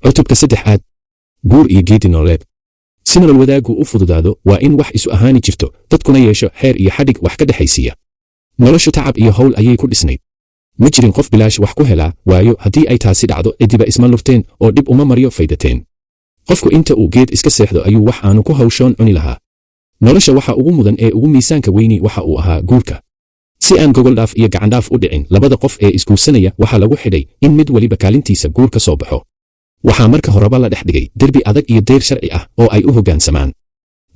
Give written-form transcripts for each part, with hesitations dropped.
cutubka 3aad guur iyo geedi nololeed si nolol wadaaggu u fududaado waa in wax isu ahaani jirto dadkuna yeesho xeer iyo xadhig wax ka dhexaysiiya noloshu tacab iyo hawl ayay ku dhisnayd ma jirin qof bilaash wax ku helaa waayo haddii ay taasi dhacdo cidiba isma lurteen oo dhib uma maryo faydateen qofku inta uu geed iska seexdo ayuu wax aanu ku hawshoon cuni lahaa nolosha waxa ugu mudan ee ugu miisaanka weyni waxa uu ahaa guurka si aan gogoldhaaf iyo gacandhaaf u dhicin labada qof ee isguursanaya waxaa lagu xidhay in mid waliba kaalintiisa guur ka soo baxo waxaa marka horeba la dhex dhigay derbi adag iyo dayr sharci ah oo ay u hoggaansamaan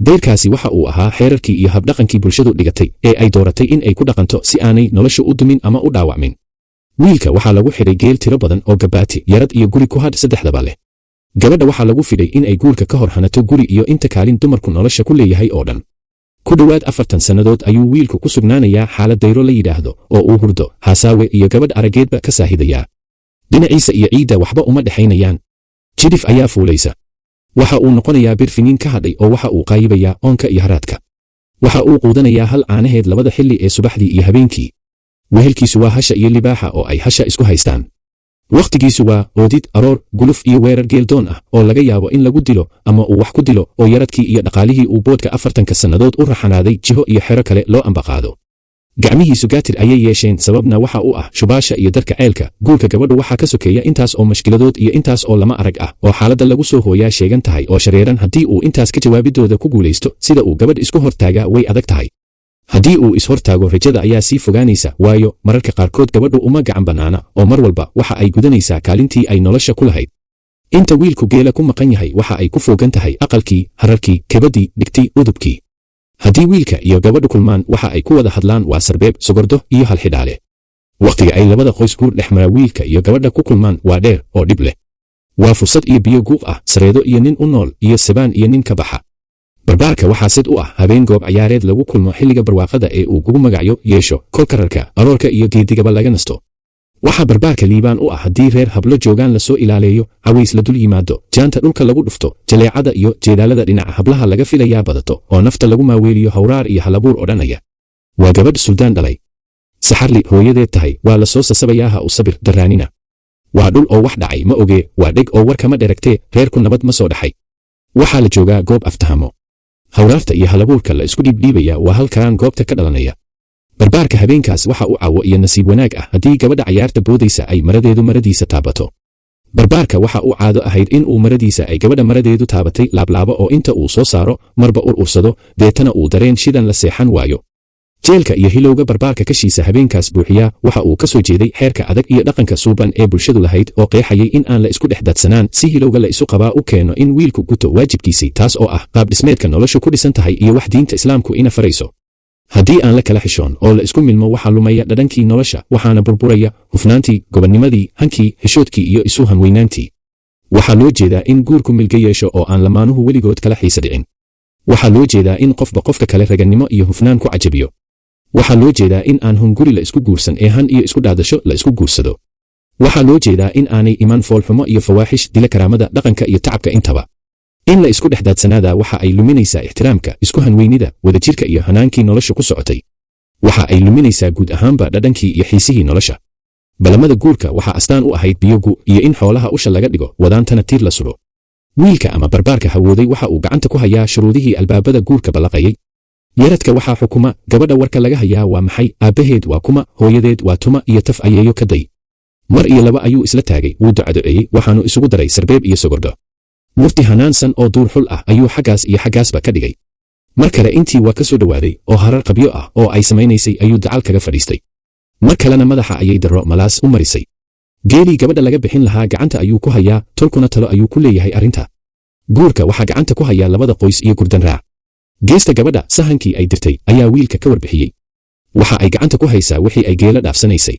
dayrkaasi waxa uu ahaa xeerarkii iyo habdhaqankii bulshadu dhigatay ee ay dooratay in ay ku dhaqanto si aanay noloshu u dumin ama u dhaawacmin wiilka waxaa lagu xidhay geel tiro badan oo gabaati yarad iyo guri ku hadh saddexdaba leh gabadha waxaa lagu fidhay in ay guurka ka hor hanato guri iyo inta kaalin dumarku nolosha ku leeyahay oo dhan ku dhowaad 40 sannadood ayuu wiilku ku sugnaanayaa xaalad dayro la yidhaahdo oo uu hurdo haasaawe iyo gabadh araggeedba ka saahidayaa dhinaciisa iyo ciidda waxba uma dhexaynayaan jidhif ayaa fuulaysa waxa uu noqonayaa bir finiin ka hadhay oo waxa uu qaayibayaa oonka iyo haraadka waxa uu quudanayaa hal caanaheed labada xilli ee subaxdii iyo habeenkii wehelkiisu waa hasha iyo libaaxa oo ay hasha isku haystaan wakhtigiisu waa oodid aroor guluf iyo weerar geeldoon ah oo laga yaabo in lagu dilo ama uu wax ku dilo oo yaradkii iyo dhaqaalihii uu boodka 40 sannadood u raxanaaday jiho iyo xero kale loo ambaqaado gacmihiisu gaatir ayay yeesheen sababna waxa uu ah shubaasha iyo darka ceelka guurka gabadhu waxaa ka sokeeya intaas oo mashkiladood iyo intaas oo lama arag ah oo xaaladda lagu soo hooyaa sheegan tahay oo shareeran haddii uu intaas ka jawaabidooda ku guulaysto sida uu gabadh isku hortaagaa way adag tahay haddii uu ishortaago rajada ayaa sii fogaanaysa waayo mararka qaarkood gabadhu uma gacan bannaana oo mar walba waxa ay gudanaysaa kaalintii ay nolosha ku lahayd inta wiilku geela ku maqan yahay waxa ay ku foogan tahay aqalkii hararkii kebaddii dhigtii udubkii haddii wiilka iyo gabadhu kulmaan waxa ay ku wada hadlaan waa sarbeeb sogordo iyo halxidhaale wakhtiga ay labada qoys guur dhex mara wiilka iyo gabadha ku kulmaan waa dheer oo dhib leh waa fursad iyo biyo guuq ah sareedo iyo nin u nool iyo sabaan iyo nin ka baxa barbaarka waxaa sid u ah habeen goob cayaareed lagu kulmo xilliga barwaaqada ee uu kugu magacyo yeesho kolkararka aroorka iyo geedigaba laga nasto waxaa barbaarka liibaan u ah haddii reer hablo joogaan la soo ilaaleeyo caways la dul yimaado jaanta dhulka lagu dhufto jaleecada iyo jeedaalada dhinaca hablaha laga filayaa badato oo nafta lagu maaweeliyo hawraar iyo halabuur odhanaya waa gabadh suldaan dhalay saxarli hooyadeed tahay waa la soo sasabayaa ha u sabir daraanina waa dhul oo wax dhacay ma ogee waa dheg oo war kama dheragtee reerku nabad ma soo dhaxay waxaa la joogaa goob aftahamo hawraarta iyo halabuurka la isku dhiibdhiibaya waa halkaan goobta ka dhalanaya barbaarka habeenkaas waxa u caawo iyo nasiib wanaag ah haddii gabadha cayaarta boodaysa ay maradeedu maradiisa taabato barbaarka waxa uu caado ahayd in uu maradiisa ay gabadha maradeedu taabatay laablaabo oo inta uu soo saaro marba urursado deetana uu dareen shidan la seexan waayo jeelka iyo hilowga barbaarka kashiisa habeenkaas buuxiyaa waxa uu ka soo jeeday xeerka adag iyo dhaqanka suuban ee bulshadu lahayd oo qeexayay in aan la isku dhex dadsanaan si hilowga la isu qabaa u keeno in wiilku guto waajibkiisii taas oo ah qaab dhismeedka noloshu ku dhisan tahay iyo wax diinta islaamku ina farayso haddii aan la kala xishoon oo la isku milmo waxaa lumaya dhadhankii nolosha waxaana burburaya hufnaantii gobonnimadii hankii xishoodkii iyo isu hanweynaantii waxaa loo jeedaa in guurku milga yeesho oo aan lamaanuhu weligood kala xiisa dhicin waxaa loo jeedaa in qofba qofka kale ragannimo iyo hufnaan ku cajabiyo waxaa loo jeedaa in aan hunguri la isku guursan ee han iyo isku dhaadasho la isku guursado waxaa loo jeedaa in aanay iman foolxumo iyo fawaaxish dila karaamada dhaqanka iyo tacabka intaba in la isku dhex daadsanaada waxa ay luminaysaa ixtiraamka isku hanweynida wadajirka iyo hanaankii nolosha ku socotay waxa ay luminaysaa guud ahaanba dhadhankii iyo xiisihii nolosha balamada guurka waxaa astaan u ahayd biyogu iyo in xoolaha usha laga dhigo wadaantana tiir la sudho wiilka ama barbaarka hawooday waxa uu gacanta ku hayaa shuruudihii albaabada guurka ballaqayay yaradka waxaa xukuma gabadha warka laga hayaa waa maxay aabbaheed waa kuma hooyadeed waa tuma iyo taf ayeeyo ka day mar iyo laba ayuu isla taagay wuu ducadoceeyey waxaanu isugu daray sarbeeb iyo sogordho murti hanaansan oo duur xul ah ayuu xaggaas iyo xaggaasba ka dhigay mar kale intii waa ka soo dhowaaday oo harar qabyo ah oo ay samaynaysay ayuu dacal kaga fadhiistay mar kalena madaxa ayay darro malaas u marisay geelii gabadha laga bixin lahaa gacanta ayuu ku hayaa tolkuna talo ayuu ku leeyahay arrinta guurka waxaa gacanta ku hayaa labada qoys iyo gurdan raac geesta gabadha sahankii ay dirtay ayaa wiilka ka warbixiyey waxa ay gacanta ku haysaa wixii ay geela dhaafsanaysay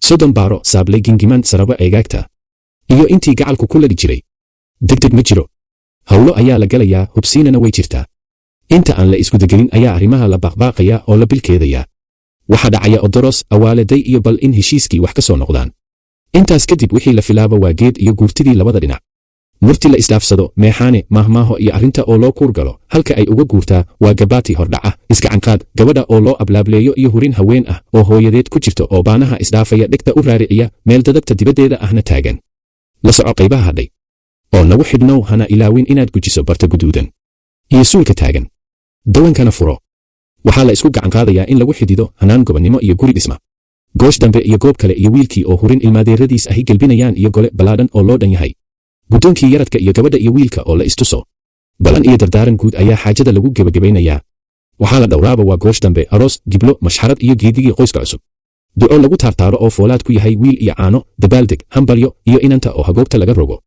soddon baaro saablay gingiman sarabo eegaagta iyo intii gacalku ku ladhi jiray degdeg ma jiro hawlo ayaa la galayaa hubsiinana way jirtaa inta aan la isgudagelin ayaa arrimaha la baaqbaaqaya oo la bilkeedayaa waxa dhacaya odoros awaaladay iyo bal in heshiiskii wax ka soo noqdaan intaas kadib wixii la filaaba waa geed iyo guurtidii labada dhinac murti la isdhaafsado meexaane maahmaaho iyo arrinta oo loo kuur galo halka ay uga guurtaa waa gabaati hordhaca isgacanqaad gabadha oo loo ablaableeyo iyo hurin haween ah oo hooyadeed ku jirto oo baanaha isdhaafaya dhegta u raariciya meel dadabta dibaddeeda ahna taagan la soco qaybaha hadhay oo nagu xidhnow hana ilaawin inaad gujiso barta guduudan iyo suulka taagan. dawankana furo. waxaa la isku gacan qaadayaa in lagu xidido hanaan gobonnimo iyo guri dhisma. goosh dambe iyo goob kale iyo wiilkii oo hurin ilmaadeeradiis ahi gelbinayaan iyo gole ballaadhan oo loo dhan yahay. guddoonkii yaradka iyo gabadha iyo wiilka oo la istuso. balan iyo dardaaran guud ayaa xaajada lagu gebagabaynayaa. waxaa la dhowraaba waa goosh dambe, aroos, giblo, mashxarad iyo geedigii qoyska cusub. duco lagu taartaaro oo foolaad ku yahay wiil iyo caano, dabaaldeg, hambalyo iyo inanta oo hagoobta laga rogo.